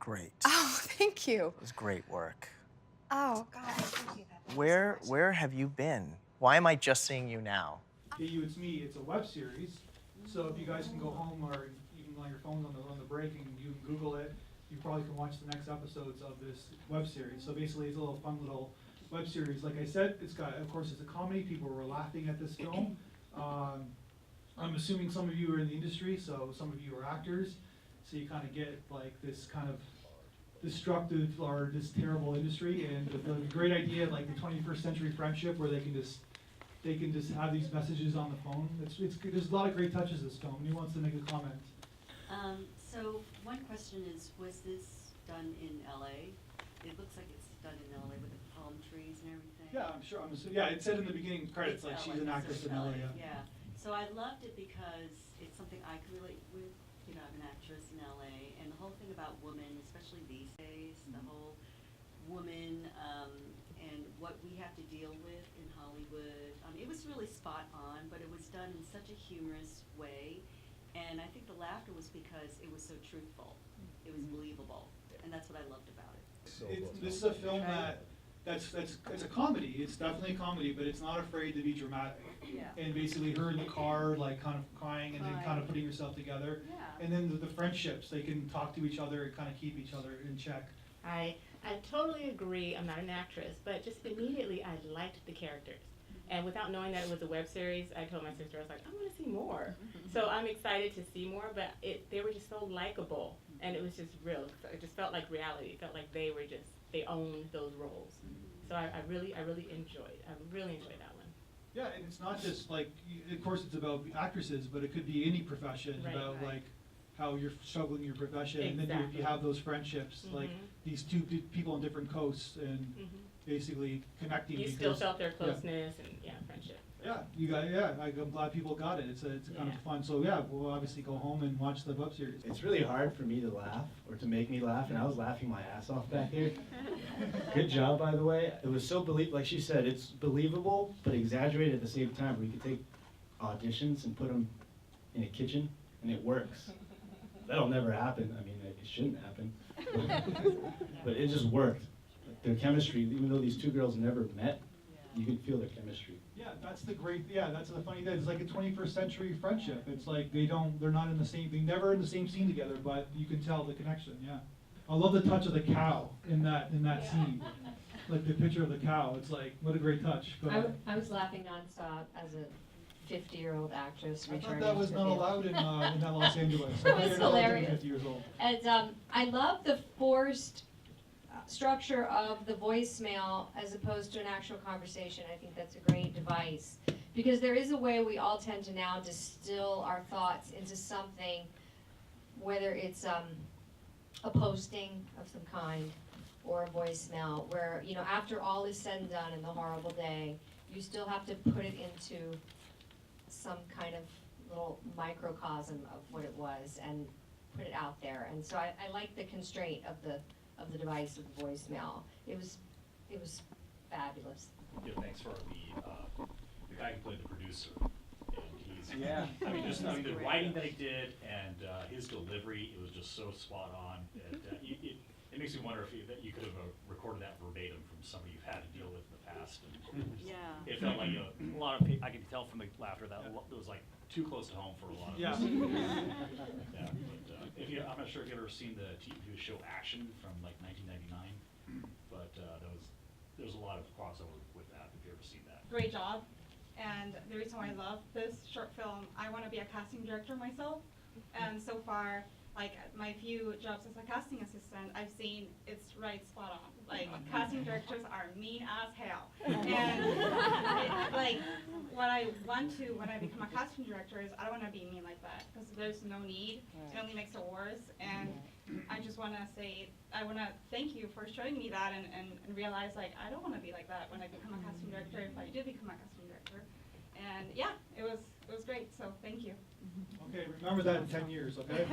great. Oh, thank you. It was great work. Oh, God, I appreciate that. Thank you so Where much. where have you been? Why am I just seeing you now? Hey You, It's Me, it's a web series. So if you guys can go home or even on your phones on the break and you can Google it, you probably can watch the next episodes of this web series. So basically it's a little fun little web series. Like I said, it's got, of course, it's a comedy. People were laughing at this film. I'm assuming some of you are in the industry, so some of you are actors. So you kind of get like this kind of destructive or this terrible industry, and the great idea, like the 21st century friendship, where they can just have these messages on the phone. There's a lot of great touches this film. Who wants to make a comment? So one question is, was this done in LA? It looks like it's done in LA with the palm trees and everything. Yeah, I'm sure. Yeah, it said in the beginning credits It's like she's LA, an so actress it's in LA. Yeah. So I loved it because it's something I could relate with. You know, I'm an actress in LA, and the whole thing about women, especially these days, the whole woman and what we have to deal with in Hollywood. It was really spot on, but it was done in such a humorous way. And I think the laughter was because it was so truthful. It was believable, and that's what I loved about it. This is a film that's it's a comedy. It's definitely a comedy, but it's not afraid to be dramatic. Yeah. And basically her in the car, like kind of crying and then kind of putting herself together. Yeah. And then the friendships, they can talk to each other and kind of keep each other in check. I totally agree. I'm not an actress, but just immediately I liked the characters. And without knowing that it was a web series, I told my sister, I was like, I want to see more. So I'm excited to see more, but they were just so likable, and it was just real. It just felt like reality. It felt like they owned those roles. So I really enjoyed that one. Yeah, and it's not just like, of course it's about actresses, but it could be any profession, Right, about right. like how you're struggling in your profession, and then if Exactly. you have those friendships, like these two people on different coasts, and basically connecting. You still felt their closeness and friendship. Yeah, you got I'm glad people got it. It's kind of fun. So yeah, we'll obviously go home and watch the web series. It's really hard for me to laugh or to make me laugh, and I was laughing my ass off back here. Good job, by the way. It was so like she said, it's believable but exaggerated at the same time. We could take auditions and put them in a kitchen, and it works. That'll never happen. I mean, it shouldn't happen, but it just worked. Their chemistry, even though these two girls never met, you can feel their chemistry. Yeah, that's the funny thing. It's like a 21st century friendship. It's like they're not in the same, they're never in the same scene together, but you can tell the connection, yeah. I love the touch of the cow in that scene. Like the picture of the cow, it's like, what a great touch. Go ahead. I was laughing nonstop as a 50-year-old actress I returning thought that was to not the field. allowed in that Los Angeles. It was hilarious. 50 years old. And I love the forced structure of the voicemail as opposed to an actual conversation. I think that's a great device, because there is a way we all tend to now distill our thoughts into something, whether it's a posting of some kind or a voicemail, where, you know, after all is said and done in the horrible day, you still have to put it into some kind of little microcosm of what it was and put it out there. And so I like the constraint of the device of the voicemail. It was fabulous. Yeah, thanks for the guy who played the producer. And he's, the writing that he did and his delivery, it was just so spot on. It makes me wonder if you could have recorded that verbatim from somebody you've had to deal with in the past. And it felt like a lot of people, I could tell from the laughter that it was like too close to home for a lot of us. Yeah, but I'm not sure if you've ever seen the TV show Action from like 1999, but there's a lot of crossover with that, if you've ever seen that. Great job. And the reason why I love this short film, I want to be a casting director myself. And so far, like my few jobs as a casting assistant, I've seen it's right spot on. Like casting directors are mean as hell. And like what I want to when I become a casting director is I don't want to be mean like that, because there's no need. It only makes it worse. And I just want to say, I want to thank you for showing me that and realize like I don't want to be like that when I become a casting director, if I do become a casting director. And yeah, it was great, so thank you. Okay, remember that in 10 years, okay?